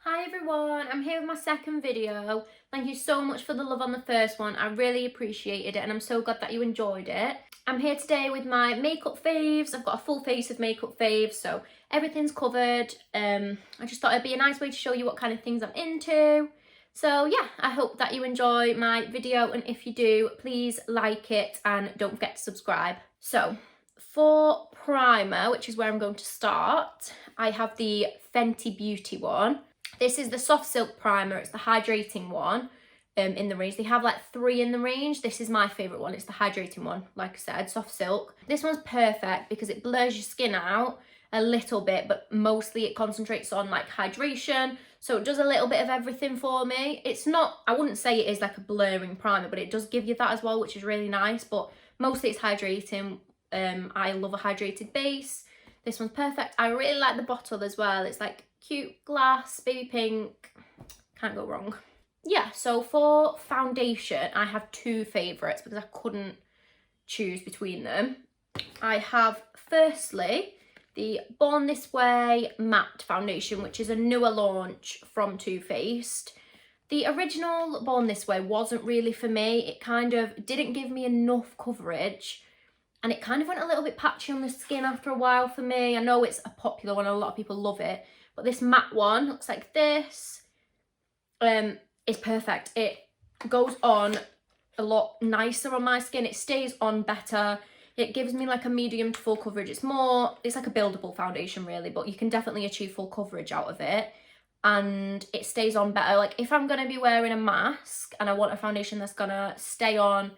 Hi everyone, I'm here with my second video. Thank you so much for the love on the first one. I really appreciated it and I'm so glad that you enjoyed it. I'm here today with my makeup faves. I've got a full face of makeup faves, so everything's covered. I just thought it'd be a nice way to show you what kind of things I'm into. So yeah, I hope that you enjoy my video, and if you do, please like it and don't forget to subscribe. So for primer, which is where I'm going to start, I have the Fenty Beauty one. This is the Soft Silk Primer. It's the hydrating one in the range. They have like 3 in the range. This is my favourite one. It's the hydrating one, like I said, Soft Silk. This one's perfect because it blurs your skin out a little bit, but mostly it concentrates on like hydration. So it does a little bit of everything for me. It's not, I wouldn't say it is like a blurring primer, but it does give you that as well, which is really nice. But mostly it's hydrating. I love a hydrated base. This one's perfect. I really like the bottle as well. It's like cute glass, baby pink, can't go wrong. Yeah, so for foundation, I have 2 favourites because I couldn't choose between them. I have firstly the Born This Way matte foundation, which is a newer launch from Too Faced. The original Born This Way wasn't really for me. It kind of didn't give me enough coverage, and it kind of went a little bit patchy on the skin after a while for me. I know it's a popular one, a lot of people love it, but this matte one looks like this. Is perfect. It goes on a lot nicer on my skin. It stays on better. It gives me like a medium to full coverage. It's like a buildable foundation really, but you can definitely achieve full coverage out of it. And it stays on better. Like if I'm gonna be wearing a mask and I want a foundation that's gonna stay on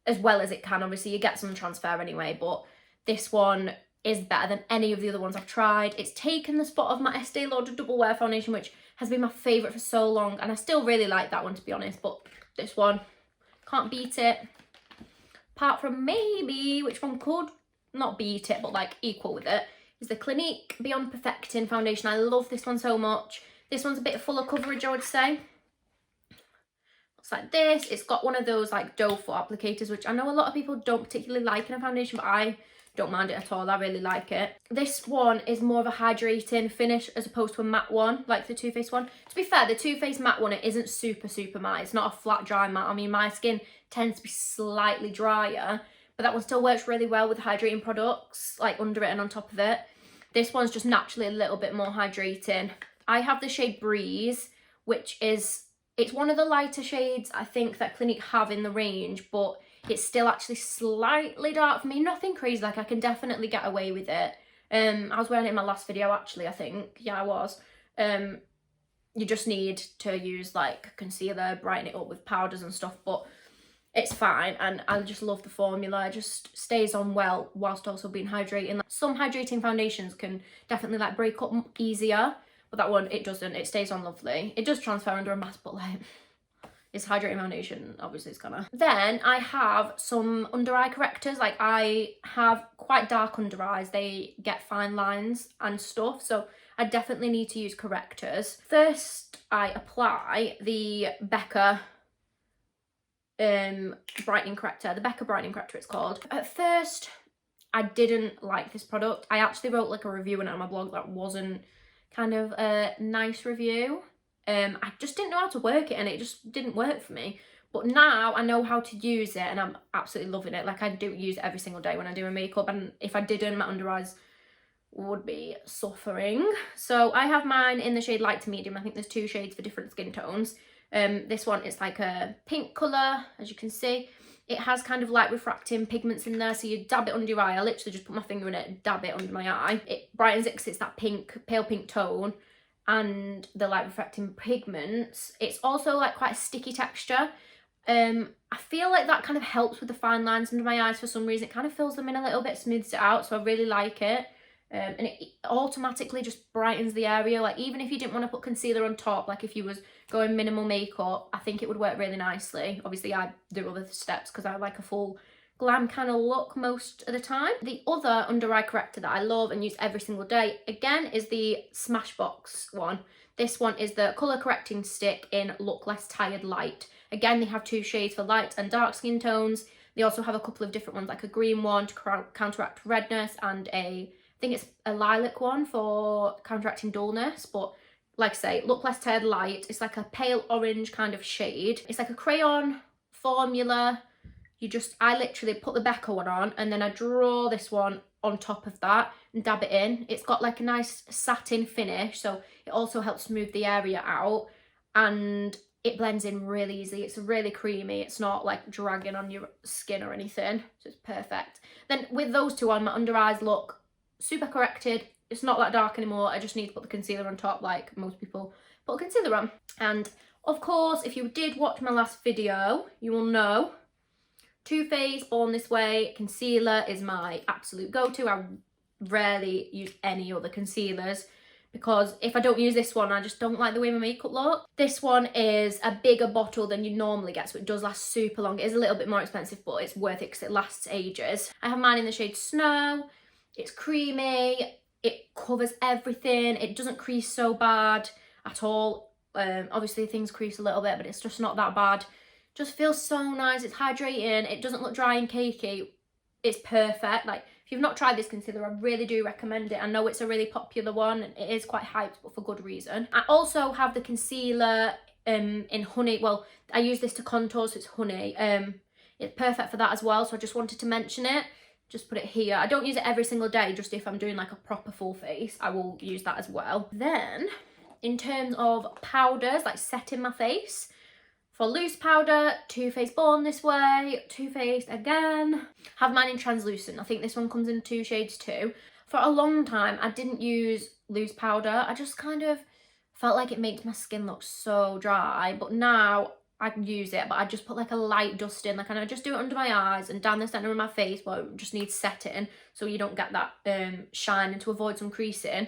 as well as it can, obviously you get some transfer anyway, but this one is better than any of the other ones I've tried. It's taken the spot of my Estee Lauder Double Wear foundation, which has been my favourite for so long, and I still really like that one to be honest, but this one, can't beat it. Apart from maybe, which one could not beat it, but like equal with it, is the Clinique Beyond Perfecting foundation. I love this one so much. This one's a bit fuller coverage, I would say. Looks like this. It's got one of those like doe foot applicators, which I know a lot of people don't particularly like in a foundation, but I don't mind it at all. I really like it. This one is more of a hydrating finish as opposed to a matte one, like the Too Faced one. To be fair, the Too Faced matte one, it isn't super matte. It's not a flat dry matte. I mean, my skin tends to be slightly drier, but that one still works really well with hydrating products, like under it and on top of it. This one's just naturally a little bit more hydrating. I have the shade Breeze, which is, it's one of the lighter shades I think that Clinique have in the range, but it's still actually slightly dark for me. Nothing crazy, like I can definitely get away with it. I was wearing it in my last video actually, I think. Yeah, I was. You just need to use like concealer, brighten it up with powders and stuff, but it's fine, and I just love the formula. It just stays on well whilst also being hydrating. Like, some hydrating foundations can definitely like break up easier, but that one, it doesn't. It stays on lovely. It does transfer under a mask, but like, it's hydrating foundation, obviously it's gonna. Then I have some under eye correctors. Like I have quite dark under eyes. They get fine lines and stuff, so I definitely need to use correctors. First, I apply the Becca brightening corrector. The Becca brightening corrector it's called. At first, I didn't like this product. I actually wrote like a review on it on my blog that wasn't kind of a nice review. I just didn't know how to work it and it just didn't work for me. But now I know how to use it and I'm absolutely loving it. Like I do use it every single day when I do my makeup, and if I didn't, my under eyes would be suffering. So I have mine in the shade light to medium. I think there's 2 shades for different skin tones. This one is like a pink colour, as you can see. It has kind of light refracting pigments in there, so you dab it under your eye. I literally just put my finger in it, dab it under my eye. It brightens it because it's that pink, pale pink tone and the light refracting pigments. It's also like quite a sticky texture. I feel like that kind of helps with the fine lines under my eyes for some reason. It kind of fills them in a little bit, smooths it out, so I really like it. And it automatically just brightens the area. Like even if you didn't want to put concealer on top, like if you was going minimal makeup, I think it would work really nicely. Obviously I do other steps because I like a full glam kind of look most of the time. The other under eye corrector that I love and use every single day, again, is the Smashbox one. This one is the colour correcting stick in Look Less Tired Light. Again, they have 2 shades for light and dark skin tones. They also have a couple of different ones, like a green one to counteract redness and I think it's a lilac one for counteracting dullness, but like I say, Look Less Tired Light. It's like a pale orange kind of shade. It's like a crayon formula. I literally put the Becca one on and then I draw this one on top of that and dab it in. It's got like a nice satin finish, so it also helps smooth the area out, and it blends in really easily. It's really creamy. It's not like dragging on your skin or anything, so it's perfect. Then with those two on, my under eyes look super corrected. It's not that dark anymore. I just need to put the concealer on top like most people put a concealer on. And of course, if you did watch my last video, you will know Too Faced Born This Way concealer is my absolute go-to. I rarely use any other concealers because if I don't use this one, I just don't like the way my makeup looks. This one is a bigger bottle than you normally get, so it does last super long. It is a little bit more expensive, but it's worth it because it lasts ages. I have mine in the shade Snow. It's creamy. It covers everything. It doesn't crease so bad at all. Obviously things crease a little bit, but it's just not that bad. Just feels so nice. It's hydrating. It doesn't look dry and cakey. It's perfect. Like, if you've not tried this concealer, I really do recommend it. I know it's a really popular one and it is quite hyped, but for good reason. I also have the concealer in Honey. Well, I use this to contour, so it's Honey. It's perfect for that as well, so I just wanted to mention it. Just put it here. I don't use it every single day, just if I'm doing like a proper full face, I will use that as well. Then, in terms of powders, like setting my face, for loose powder, Too Faced Born This Way, Too Faced again. Have mine in translucent. I think this one comes in 2 shades too. For a long time, I didn't use loose powder. I just kind of felt like it makes my skin look so dry. But now I can use it, but I just put like a light dusting. Like, and I just do it under my eyes and down the centre of my face, but it just needs setting so you don't get that shine and to avoid some creasing.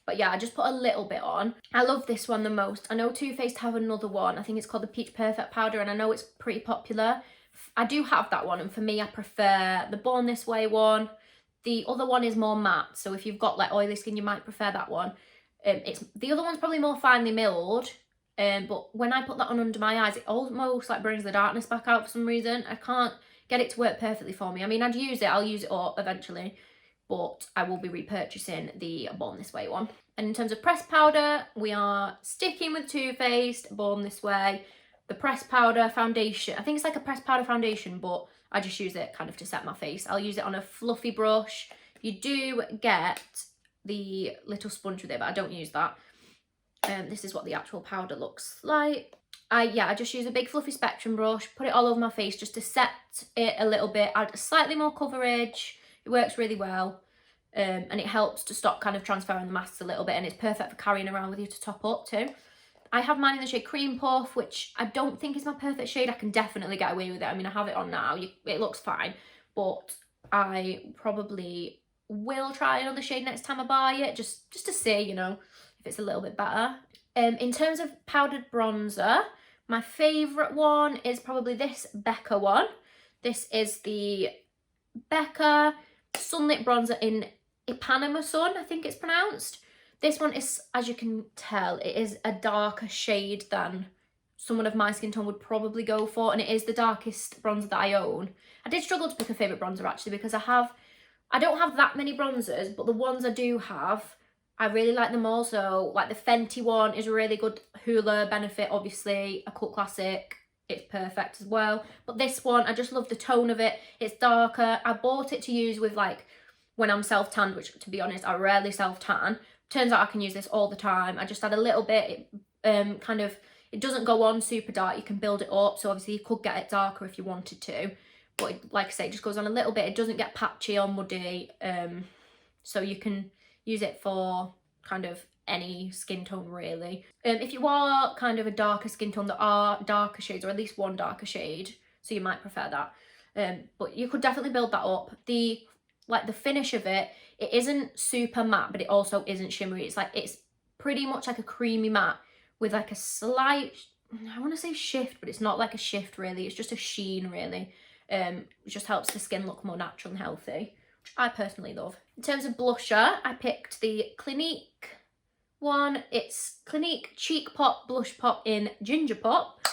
But yeah, I just put a little bit on. I love this one the most. I know Too Faced have another one. I think it's called the Peach Perfect Powder, and I know it's pretty popular. I do have that one, and for me, I prefer the Born This Way one. The other one is more matte, so if you've got like oily skin, you might prefer that one. The other one's probably more finely milled, but when I put that on under my eyes, it almost like brings the darkness back out for some reason. I can't get it to work perfectly for me. I mean, I'll use it up eventually, but I will be repurchasing the Born This Way one. And in terms of pressed powder, we are sticking with Too Faced Born This Way. The pressed powder foundation, I think it's like a pressed powder foundation, but I just use it kind of to set my face. I'll use it on a fluffy brush. You do get the little sponge with it, but I don't use that. This is what the actual powder looks like. I just use a big fluffy spectrum brush, put it all over my face just to set it a little bit, add slightly more coverage. It works really well, and it helps to stop kind of transferring the masks a little bit, and it's perfect for carrying around with you to top up too. I have mine in the shade Cream Puff, which I don't think is my perfect shade. I can definitely get away with it. I mean, I have it on now. It looks fine, but I probably will try another shade next time I buy it, just to see, you know, if it's a little bit better. In terms of powdered bronzer, my favourite one is probably this Becca one. This is the Becca Sunlit Bronzer in Ipanema Sun, I think it's pronounced. This one is, as you can tell, it is a darker shade than someone of my skin tone would probably go for, and it is the darkest bronzer that I own. I did struggle to pick a favourite bronzer actually, because I don't have that many bronzers, but the ones I do have, I really like them all. So like the Fenty one is a really good Hoola Benefit, obviously, a cult classic. It's perfect as well. But this one, I just love the tone of it. It's darker. I bought it to use with like when I'm self-tanned, which to be honest, I rarely self-tan. Turns out I can use this all the time. I just add a little bit. It doesn't go on super dark. You can build it up. So obviously you could get it darker if you wanted to. But like I say, it just goes on a little bit. It doesn't get patchy or muddy. So you can use it for kind of any skin tone really. If you are kind of a darker skin tone, there are darker shades, or at least one darker shade, so you might prefer that. But you could definitely build that up. The finish of it isn't super matte, but it also isn't shimmery. It's pretty much like a creamy matte with like a slight, I want to say shift, but it's not like a shift really. It's just a sheen really. It just helps the skin look more natural and healthy, which I personally love. In terms of blusher, I picked the Clinique one. It's Clinique Cheek Pop Blush Pop in Ginger Pop.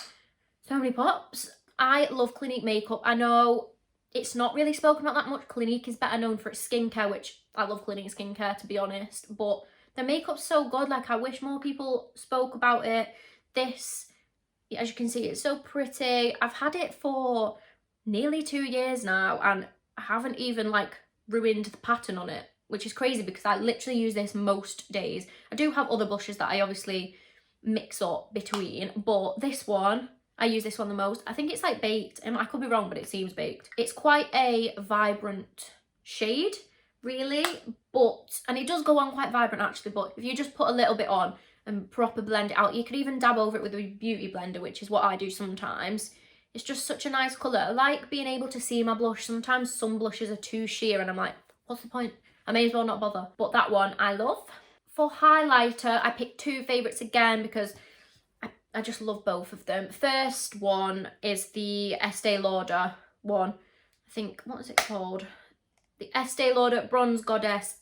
So many pops. I love Clinique makeup. I know it's not really spoken about that much. Clinique is better known for its skincare, which I love Clinique skincare to be honest, but The makeup's so good, like I wish more people spoke about it. This, as you can see, it's so pretty. I've had it for nearly 2 years now and I haven't even like ruined the pattern on it, which is crazy because I literally use this most days. I do have other blushes that I obviously mix up between, but this one, I use this one the most. I think it's like baked, and I could be wrong, but it seems baked. It's quite a vibrant shade, really, and it does go on quite vibrant actually, but if you just put a little bit on and proper blend it out, you could even dab over it with a beauty blender, which is what I do sometimes. It's just such a nice colour. I like being able to see my blush. Sometimes some blushes are too sheer and I'm like, what's the point? I may as well not bother. But that one I love. For highlighter, I picked two favourites again because I just love both of them. First one is the Estee Lauder one. I think, what is it called? The Estee Lauder Bronze Goddess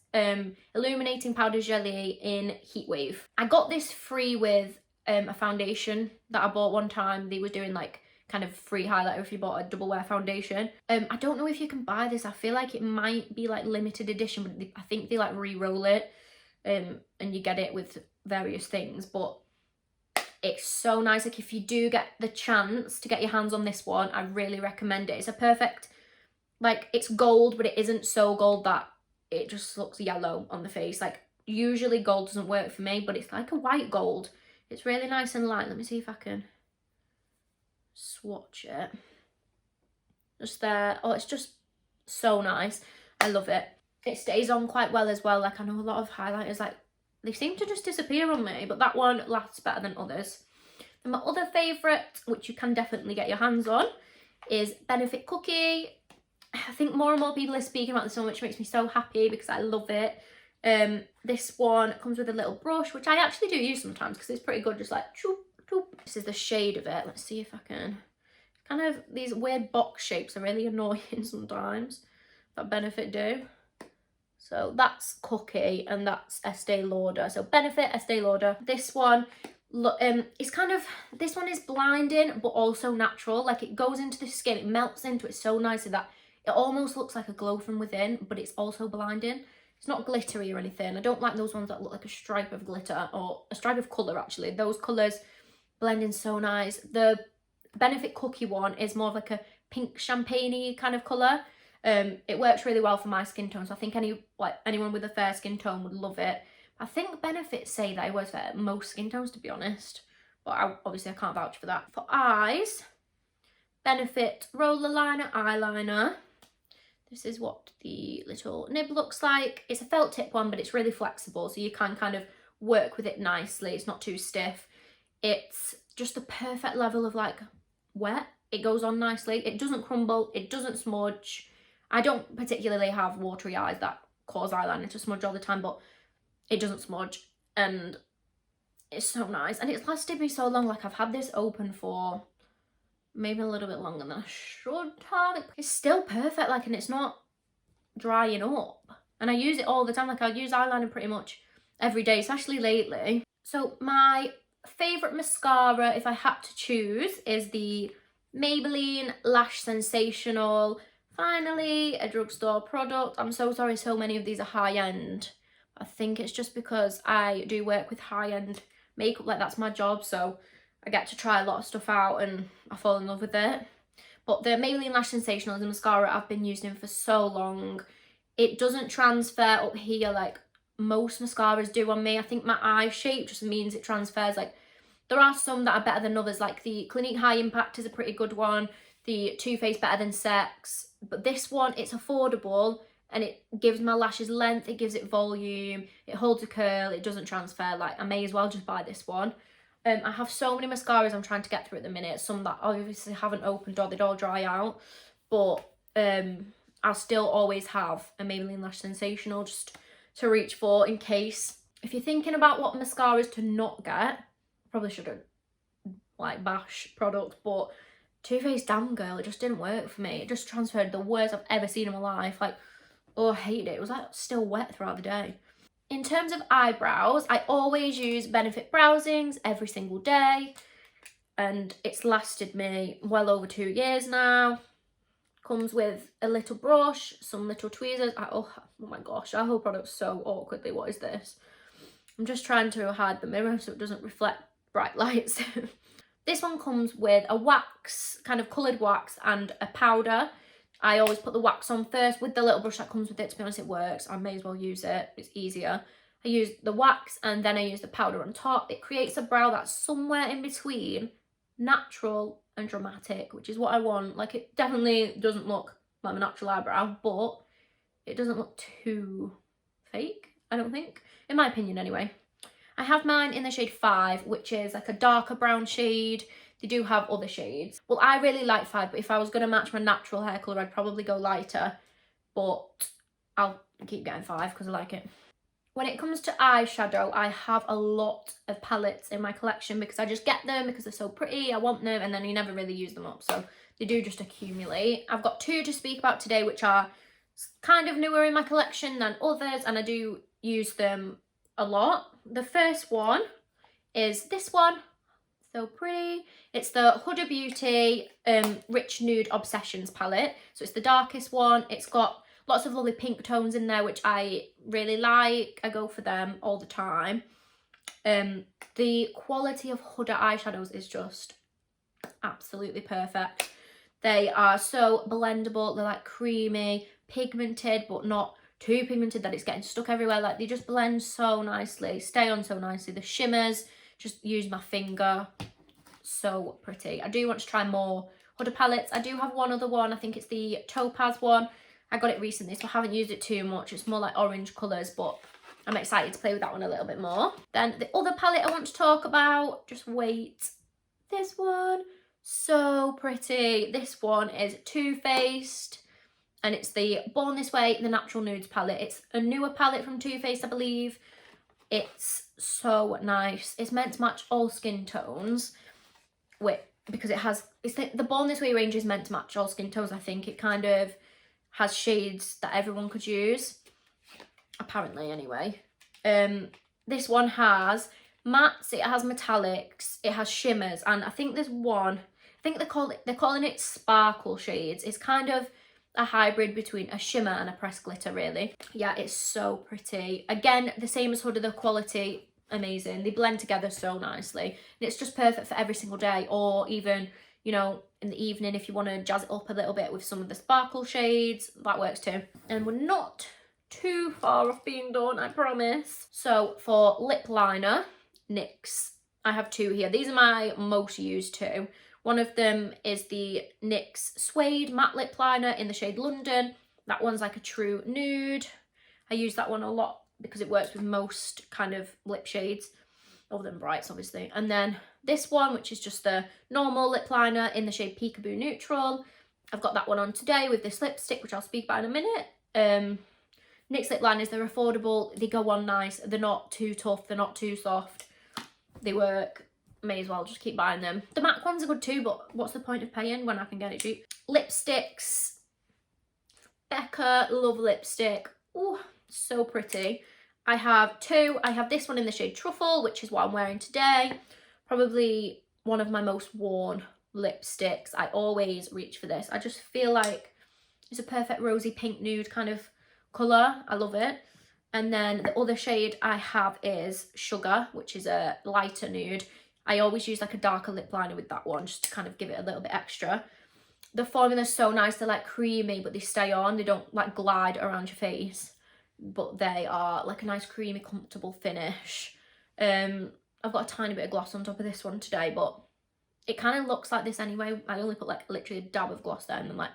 Illuminating Powder Jelly in Heatwave. I got this free with a foundation that I bought one time. They were doing like kind of free highlighter if you bought a double wear foundation. I don't know if you can buy this. I feel like it might be like limited edition, but I think they like re-roll it and you get it with various things. But it's so nice. Like if you do get the chance to get your hands on this one, I really recommend it. It's a perfect, like it's gold, but it isn't so gold that it just looks yellow on the face. Like usually gold doesn't work for me, but it's like a white gold. It's really nice and light. Let me see if I can swatch it. Just there. Oh, it's just so nice. I love it. It stays on quite well as well. Like I know a lot of highlighters, like they seem to just disappear on me, but that one lasts better than others. And my other favourite, which you can definitely get your hands on, is Benefit Cookie. I think more and more people are speaking about this one, which makes me so happy because I love it. This one comes with a little brush, which I actually do use sometimes because it's pretty good, just like choop, choop. This is the shade of it. Let's see if I can. Kind of these weird box shapes are really annoying sometimes that Benefit do. So that's Cookie and that's Estee Lauder. So Benefit, Estee Lauder. This one, it's kind of, this one is blinding but also natural. Like it goes into the skin, it melts into it so nicely that it almost looks like a glow from within, but it's also blinding. It's not glittery or anything. I don't like those ones that look like a stripe of glitter or a stripe of colour actually. Those colours blend in so nice. The Benefit Cookie one is more of like a pink champagne-y kind of colour. It works really well for my skin tone, so I think anyone with a fair skin tone would love it. I think Benefit say that it works for most skin tones, to be honest, but obviously I can't vouch for that. For eyes, Benefit Roller Liner Eyeliner. This is what the little nib looks like. It's a felt tip one, but it's really flexible, so you can kind of work with it nicely. It's not too stiff. It's just the perfect level of like wet. It goes on nicely. It doesn't crumble. It doesn't smudge. I don't particularly have watery eyes that cause eyeliner to smudge all the time, but it doesn't smudge and it's so nice. And it's lasted me so long. Like I've had this open for maybe a little bit longer than I should have. It's still perfect, like, and it's not drying up. And I use it all the time. Like I use eyeliner pretty much every day, especially lately. So my favourite mascara, if I had to choose, is the Maybelline Lash Sensational. Finally, a drugstore product. I'm so sorry so many of these are high-end. I think it's just because I do work with high-end makeup, like that's my job, so I get to try a lot of stuff out and I fall in love with it. But the Maybelline Lash Sensational is a mascara I've been using for so long. It doesn't transfer up here like most mascaras do on me. I think my eye shape just means it transfers. Like there are some that are better than others, like the Clinique High Impact is a pretty good one. The Too Faced Better Than Sex. But this one, it's affordable and it gives my lashes length, it gives it volume, it holds a curl, it doesn't transfer. Like I may as well just buy this one. I have so many mascaras I'm trying to get through at the minute. Some that obviously haven't opened or they'd all dry out. But I'll still always have a Maybelline Lash Sensational just to reach for in case. If you're thinking about what mascaras to not get, probably shouldn't like bash product, but Too Faced Damn Girl, it just didn't work for me. It just transferred the worst I've ever seen in my life. Like, oh, I hated it. It was like still wet throughout the day. In terms of eyebrows, I always use Benefit Browsings every single day. And it's lasted me well over 2 years now. Comes with a little brush, some little tweezers. Oh my gosh, our whole product's so awkwardly. What is this? I'm just trying to hide the mirror so it doesn't reflect bright lights. This one comes with a wax, kind of coloured wax, and a powder. I always put the wax on first with the little brush that comes with it. To be honest, it works. I may as well use it. It's easier. I use the wax and then I use the powder on top. It creates a brow that's somewhere in between natural and dramatic, which is what I want. Like, it definitely doesn't look like my natural eyebrow, but it doesn't look too fake, I don't think. In my opinion, anyway. I have mine in the shade 5, which is like a darker brown shade. They do have other shades. Well, I really like 5, but if I was going to match my natural hair colour, I'd probably go lighter. But I'll keep getting 5 because I like it. When it comes to eyeshadow, I have a lot of palettes in my collection because I just get them because they're so pretty, I want them, and then you never really use them up. So they do just accumulate. I've got 2 to speak about today, which are kind of newer in my collection than others, and I do use them a lot. The first one is this one, so pretty. It's the Huda Beauty Rich Nude Obsessions palette. So it's the darkest one. It's got lots of lovely pink tones in there, which I really like. I go for them all the time. The quality of Huda eyeshadows is just absolutely perfect. They are so blendable. They're like creamy, pigmented, but not too pigmented that it's getting stuck everywhere. Like, they just blend so nicely, stay on so nicely. The shimmers, just use my finger, so pretty. I do want to try more Huda palettes. I do have one other one. I think it's the Topaz one. I got it recently, so I haven't used it too much. It's more like orange colours, but I'm excited to play with that one a little bit more. Then the other palette I want to talk about, just wait, this one, so pretty. This one is Too Faced, and it's the Born This Way, the Natural Nudes palette. It's a newer palette from Too Faced, I believe. It's so nice. It's meant to match all skin tones, because it has, it's the Born This Way range is meant to match all skin tones. I think it kind of has shades that everyone could use, apparently, anyway. This one has mattes, it has metallics, it has shimmers, and I think there's one, I think they're calling it sparkle shades. It's kind of a hybrid between a shimmer and a pressed glitter, really. Yeah, it's so pretty. Again, the same as Huda, the quality, amazing. They blend together so nicely. And it's just perfect for every single day, or even, you know, in the evening if you want to jazz it up a little bit with some of the sparkle shades, that works too. And we're not too far off being done, I promise. So for lip liner, NYX, I have 2 here. These are my most used 2. One of them is the NYX Suede Matte Lip Liner in the shade London. That one's like a true nude. I use that one a lot because it works with most kind of lip shades, other than brights, obviously. And then this one, which is just the normal lip liner in the shade Peekaboo Neutral. I've got that one on today with this lipstick, which I'll speak about in a minute. NYX lip liners, they're affordable, they go on nice, they're not too tough, they're not too soft. They work. May as well just keep buying them. The MAC ones are good too, but what's the point of paying when I can get it cheap? Lipsticks. Becca Love Lipstick. Oh, so pretty. I have 2. I have this one in the shade Truffle, which is what I'm wearing today. Probably one of my most worn lipsticks. I always reach for this. I just feel like it's a perfect rosy pink nude kind of colour. I love it. And then the other shade I have is Sugar, which is a lighter nude. I always use like a darker lip liner with that one, just to kind of give it a little bit extra. The formula's so nice. They're like creamy, but they stay on. They don't like glide around your face, but they are like a nice creamy, comfortable finish. I've got a tiny bit of gloss on top of this one today, but it kind of looks like this anyway. I only put like literally a dab of gloss there, and then like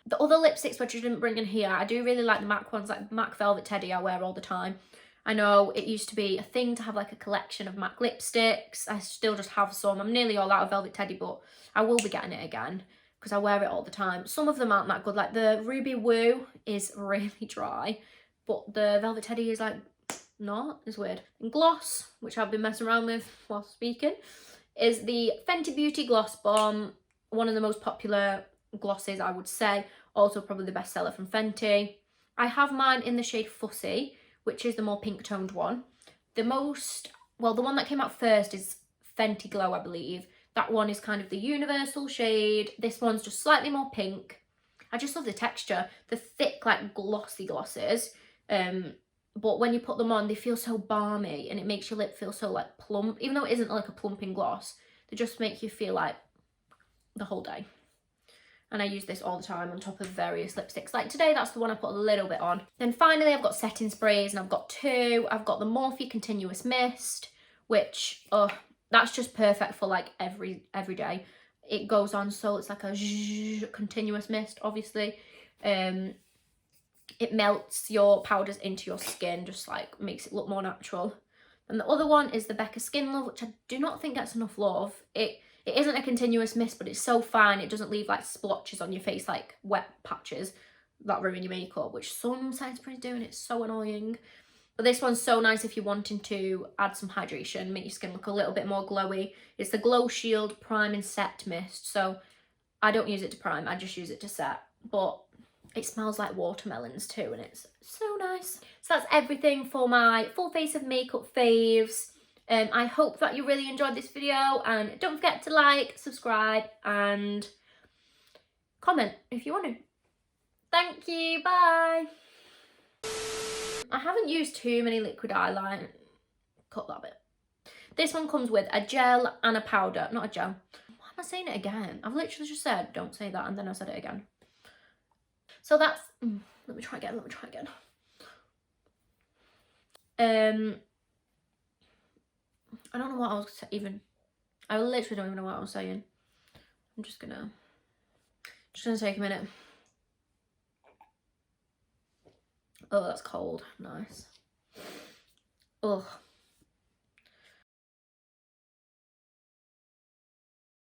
the other lipsticks which I didn't bring in here, I do really like the MAC ones, like MAC Velvet Teddy I wear all the time. I know it used to be a thing to have like a collection of MAC lipsticks. I still just have some. I'm nearly all out of Velvet Teddy, but I will be getting it again because I wear it all the time. Some of them aren't that good. Like the Ruby Woo is really dry, but the Velvet Teddy is like not. It's weird. And gloss, which I've been messing around with while speaking, is the Fenty Beauty Gloss Bomb. One of the most popular glosses, I would say. Also probably the best seller from Fenty. I have mine in the shade Fussy, which is the more pink toned one. The one that came out first is Fenty Glow, I believe. That one is kind of the universal shade. This one's just slightly more pink. I just love the texture. The thick, like glossy glosses. but when you put them on, they feel so balmy and it makes your lip feel so like plump. Even though it isn't like a plumping gloss, they just make you feel like the whole day. And I use this all the time on top of various lipsticks. Like today, that's the one I put a little bit on. Then finally, I've got setting sprays, and I've got two. I've got the Morphe Continuous Mist, which, that's just perfect for like every day. It goes on, so it's like a continuous mist, obviously. It melts your powders into your skin, just like makes it look more natural. And the other one is the Becca Skin Love, which I do not think gets enough love. It isn't a continuous mist, but it's so fine, it doesn't leave like splotches on your face, like wet patches that ruin your makeup, which some setting sprays do, and it's so annoying. But this one's so nice if you're wanting to add some hydration, make your skin look a little bit more glowy. It's the Glow Shield Prime and Set Mist, so I don't use it to prime, I just use it to set. But it smells like watermelons too, and it's so nice. So that's everything for my full face of makeup faves. I hope that you really enjoyed this video, and don't forget to like, subscribe, and comment if you want to. Thank you, bye. I haven't used too many liquid eyeliner. Cut that bit. This one comes with a gel and a powder, not a gel. Why am I saying it again? I've literally just said don't say that, and then I said it again. So that's, let me try again. I don't know what I was even, I literally don't even know what I was saying. I'm just gonna take a minute. Oh, that's cold. Nice. Ugh.